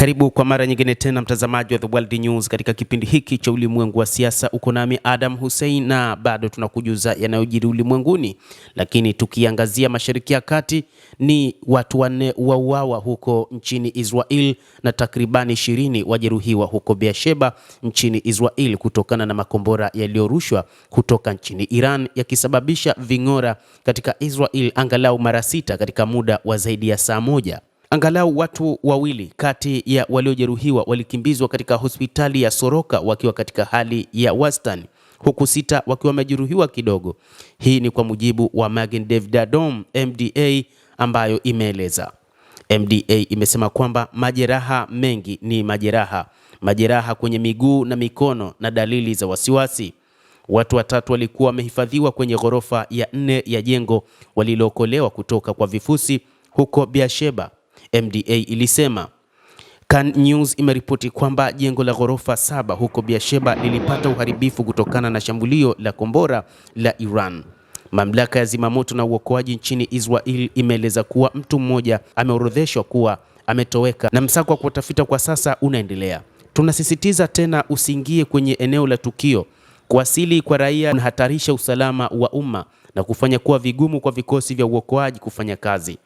Karibu kwa mara nyingine tena mtazamaji wa The World News katika kipindi hiki cha ulimwengu wa siasa. Uko nami Adam Hussein na bado tunakujuza yanayojiri ulimwenguni, lakini tukiangazia Mashariki ya Kati ni watu 4 wauawa huko nchini Israel na takribani 20 wajeruhiwa huko Beersheba nchini Israel kutokana na makombora yaliyorushwa kutoka nchini Iran yakisababisha ving'ora katika Israel angalau mara 6 katika muda wa zaidi ya saa moja. Angalau watu 2 kati ya waliojeruhiwa walikimbizwa katika hospitali ya Soroka wakiwa katika hali ya wastani, huku 6 wakiwa wamejeruhiwa kidogo. Hii ni kwa mujibu wa Magen David Adom MDA ambayo imeeleza. MDA imesema kwamba majeraha mengi ni majeraha kwenye miguu na mikono na dalili za wasiwasi. Watu 3 walikuwa wamehifadhiwa kwenye ghorofa ya 4 ya jengo walilookolewa kutoka kwa vifusi huko Beersheba. MDA ilisema. Kan News imeripoti kwamba jengo la ghorofa 7 huko Beersheba lilipata uharibifu kutokana na shambulio la kombora la Iran. Mamlaka ya zimamoto na uokoaji nchini Israel imeeleza kuwa mtu mmoja ameorodheshwa kuwa ametoweka na msako wa kutafuta kwa sasa unaendelea. Tunasisitiza tena, usiingie kwenye eneo la tukio. Kuwasili kwa raia kunahatarisha usalama wa umma na kufanya kuwa vigumu kwa vikosi vya uokoaji kufanya kazi.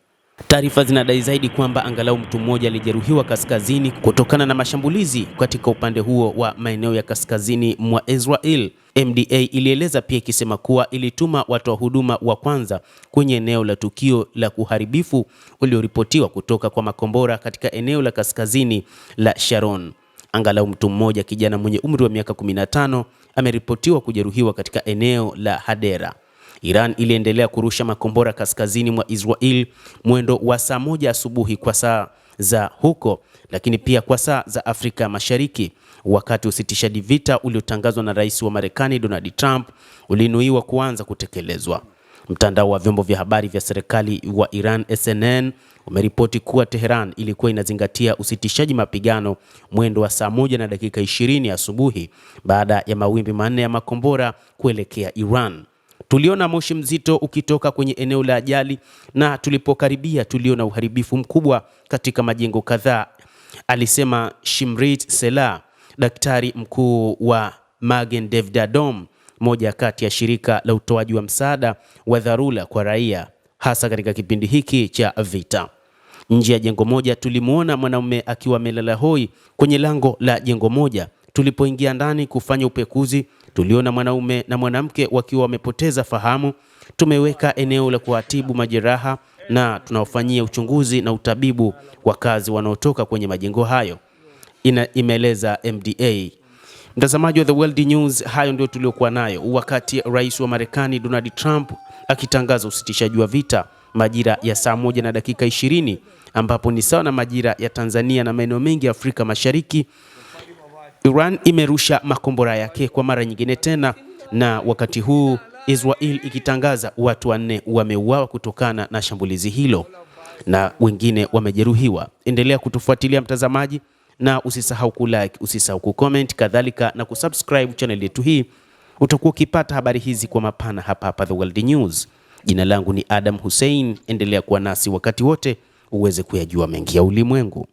Taarifa zinadai zaidi kwamba angalau mtu mmoja alijeruhiwa kaskazini kutokana na mashambulizi katika upande huo wa maeneo ya kaskazini mwa Israel. MDA ilieleza pia ikisema kuwa ilituma watu wa huduma wa kwanza kwenye eneo la tukio la uharibifu ulioripotiwa kutoka kwa makombora katika eneo la kaskazini la Sharon. Angalau mtu mmoja, kijana mwenye umri wa miaka 15, ameripotiwa kujeruhiwa katika eneo la Hadera. Iran iliendelea kurusha makombora kaskazini mwa Israel mwendo wa saa 1 asubuhi kwa saa za huko, lakini pia kwa saa za Afrika Mashariki, wakati usitishaji vita uliotangazwa na Rais wa Marekani Donald Trump ulinuiwa kuanza kutekelezwa. Mtandao wa vyombo vya habari vya serikali wa Iran SNN umeripoti kuwa Tehran ilikuwa inazingatia usitishaji mapigano mwendo wa saa 1 na dakika 20 asubuhi baada ya mawimbi 4 ya makombora kuelekea Iran. Tuliona moshi mzito ukitoka kwenye eneo la ajali na tulipokaribia tuliona uharibifu mkubwa katika majengo kadhaa, alisema Shimrit Selah, daktari mkuu wa Magen David Adom, moja kati ya shirika la utoaji wa msaada wa dharura kwa raia hasa katika kipindi hiki cha vita. Nje ya jengo moja tulimuona mwanaume akiwa amelala hoi kwenye lango la jengo moja. Tulipoingia ndani kufanya upekuzi, tuliona mwanaume na mwanamke wakiwa wamepoteza fahamu. Tumeweka eneo la kuatibu majeraha na tunaofanyia uchunguzi na utabibu wakazi wanaotoka kwenye majengo hayo, imeeleza MDA. Mtazamaji wa The World News, hayo ndio tuliokuwa nayo wakati Rais wa Marekani Donald Trump akitangaza usitishaji wa vita majira ya saa 1 na dakika 20, ambapo ni sawa na majira ya Tanzania na maeneo mengi ya Afrika Mashariki. Iran imerusha makombora yake kwa mara nyingine tena, na wakati huu Israel ikitangaza watu 4 wameuawa kutokana na shambulizi hilo na wengine wamejeruhiwa. Endelea kutufuatilia mtazamaji, na usisahau kulike, usisahau kucomment, kadhalika na kusubscribe channel yetu hii. Utakuwa ukipata habari hizi kwa mapana hapa The World News. Jina langu ni Adam Hussein, endelea kuwa nasi wakati wote uweze kuyajua mengi ya ulimwengu.